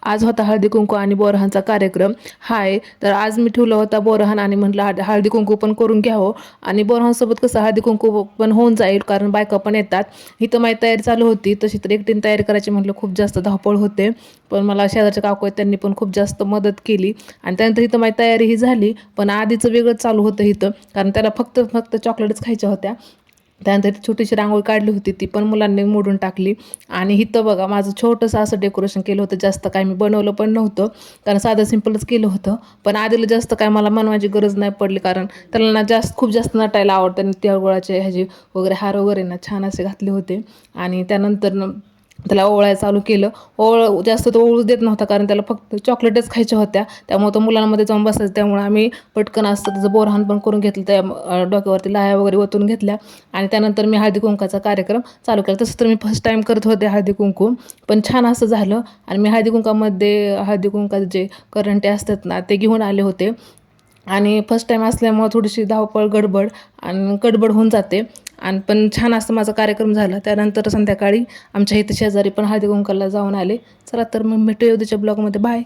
आज होता हळदी कुंकू आणि बोरहानचा कार्यक्रम. हाय, तर आज मी ठेवला होता बोरहान आणि म्हटलं हळदी कुंकू पण करून घ्यावं. आणि बोरहानसोबत कसं हळदी कुंकू पण होऊन जाईल, कारण बायका पण येतात. इथं माझी तयारी चालू होती. तशी तर एकटीने तयारी करायची म्हटलं खूप जास्त धावपळ होते. पण मला शेजारच्या काकू आहेत, त्यांनी पण खूप जास्त मदत केली. आणि त्यानंतर इथं माझी तयारी ही झाली. पण आधीचं वेगळंच चालू होतं इथं, कारण त्याला फक्त फक्त चॉकलेटच खायच्या होत्या. त्यानंतर छोटीशी रांगोळी काढली होती, ती पण मुलांनी मोडून टाकली. आणि इथं बघा माझं छोटंसं असं डेकोरेशन केलं होतं. जास्त काय मी बनवलं पण नव्हतं, कारण साधं सिंपलच केलं होतं. पण आधीला जास्त काय मला बनवायची गरज नाही पडली, कारण त्याला ना खूप जास्त नटायला आवडतं. आणि तिळगुळाचे ह्याचे वगैरे हार वगैरे ना छान असे घातले होते. आणि त्यानंतर त्याला ओवाळायला चालू केलं. जास्त तो ओळूच देत नव्हता, कारण त्याला फक्त चॉकलेटच खायच्या होत्या. त्यामुळे तो मुलांमध्ये जाऊन बसायचं. त्यामुळे आम्ही पटकन असतं त्याचं बोरहान पण करून घेतलं. त्या डोक्यावरती लाया वगैरे ओतून घेतल्या. आणि त्यानंतर मी हळदी कुंकाचा कार्यक्रम चालू केला. तसं तर मी फर्स्ट टाईम करत होते हळदी कुंकू, पण छान असं झालं. आणि मी हळदी कुंकाचे जे करंटे असतात ना, ते घेऊन आले होते. आणि फर्स्ट टाईम असल्यामुळं थोडीशी धावपळ गडबड होऊन जाते. आणि पण छान असं माझा कार्यक्रम झाला. त्यानंतर संध्याकाळी आमच्या इथे शेजारी पण हळदी कुंकाला जाऊन आले. चला तर मग भेटूया उद्याच्या ब्लॉगमध्ये. बाय.